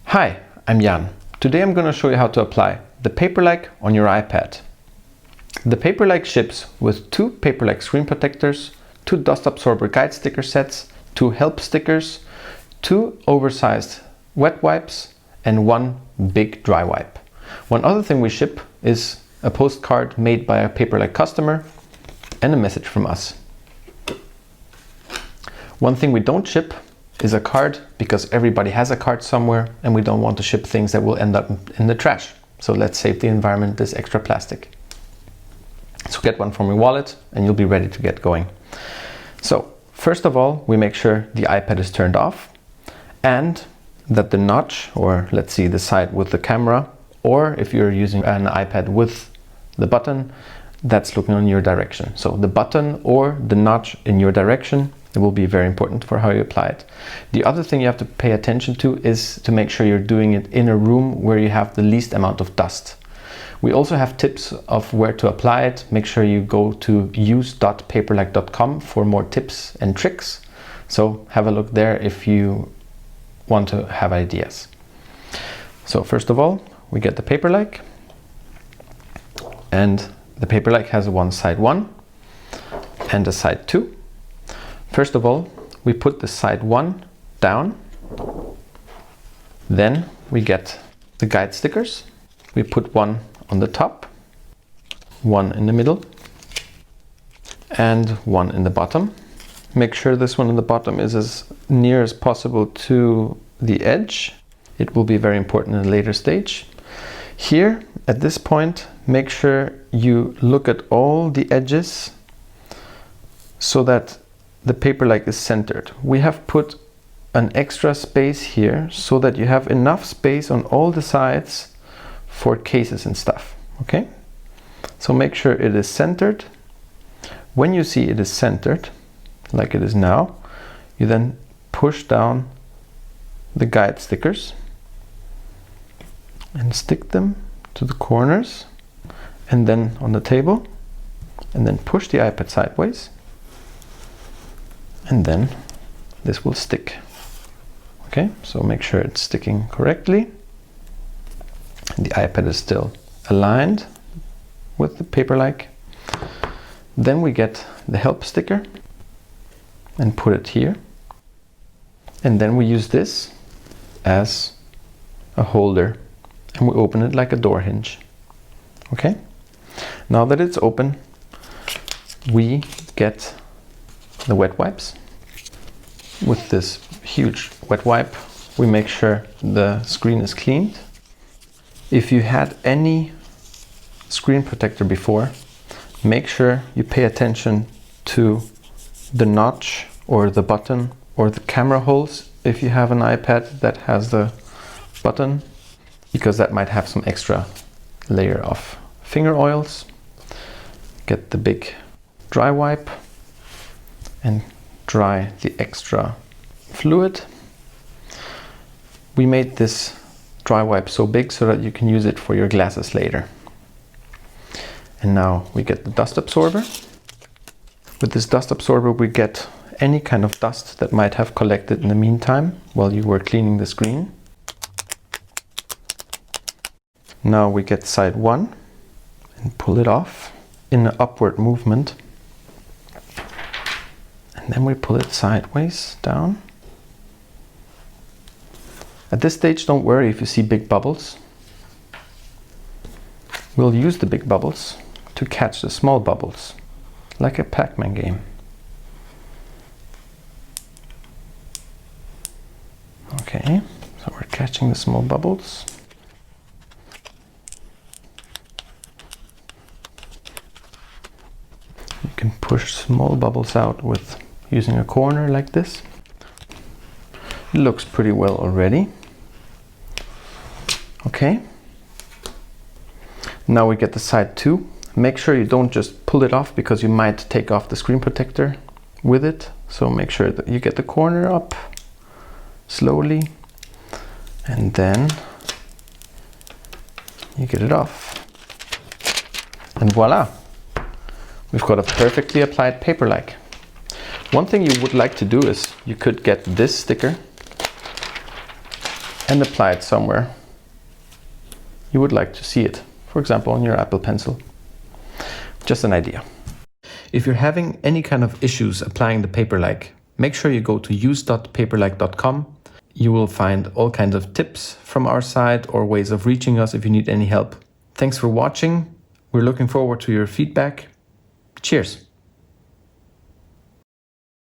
Hi, I'm Jan. Today I'm going to show you how to apply the Paperlike on your iPad. The Paperlike ships with 2 Paperlike screen protectors, 2 dust absorber guide sticker sets, 2 help stickers, 2 oversized wet wipes, and 1 big dry wipe. One other thing we ship is a postcard made by a Paperlike customer and a message from us. One thing we don't ship is a card, because everybody has a card somewhere and we don't want to ship things that will end up in the trash. So let's save the environment this extra plastic. So get one from your wallet and you'll be ready to get going. So first of all, we make sure the iPad is turned off and that the notch, or let's see the side with the camera, or if you're using an iPad with the button, that's looking in your direction. So the button or the notch in your direction, it will be very important for how you apply it. The other thing you have to pay attention to is to make sure you're doing it in a room where you have the least amount of dust. We also have tips of where to apply it. Make sure you go to use.paperlike.com for more tips and tricks. So have a look there if you want to have ideas. So first of all, we get the Paperlike, and the Paperlike has one side 1 and a side 2. First of all, we put the side 1 down. Then we get the guide stickers. We put one on the top, one in the middle, and one in the bottom. Make sure this one in the bottom is as near as possible to the edge. It will be very important in a later stage. Here, at this point, make sure you look at all the edges so that the Paperlike is centered. We have put an extra space here so that you have enough space on all the sides for cases and stuff, okay? So make sure it is centered. When you see it is centered, like it is now, you then push down the guide stickers and stick them to the corners and then on the table, and then push the iPad sideways. And then this will stick. Okay, so make sure it's sticking correctly. The iPad is still aligned with the Paperlike. Then we get the help sticker and put it here. And then we use this as a holder and we open it like a door hinge. Okay, now that it's open, we get the wet wipes. With this huge wet wipe, we make sure the screen is cleaned. If you had any screen protector before, make sure you pay attention to the notch or the button or the camera holes if you have an iPad that has the button, because that might have some extra layer of finger oils. Get the big dry wipe and dry the extra fluid. We made this dry wipe so big so that you can use it for your glasses later. And now we get the dust absorber. With this dust absorber we get any kind of dust that might have collected in the meantime while you were cleaning the screen. Now we get side 1 and pull it off in an upward movement. And then we pull it sideways down. At this stage, don't worry if you see big bubbles. We'll use the big bubbles to catch the small bubbles, like a Pac-Man game. Okay, so we're catching the small bubbles. You can push small bubbles out with using a corner like this. It looks pretty well already. Okay. Now we get the side 2. Make sure you don't just pull it off, because you might take off the screen protector with it. So make sure that you get the corner up slowly and then you get it off. And voila! We've got a perfectly applied Paperlike. One thing you would like to do is you could get this sticker and apply it somewhere you would like to see it. For example, on your Apple Pencil. Just an idea. If you're having any kind of issues applying the Paperlike, make sure you go to use.paperlike.com. You will find all kinds of tips from our side or ways of reaching us if you need any help. Thanks for watching. We're looking forward to your feedback. Cheers.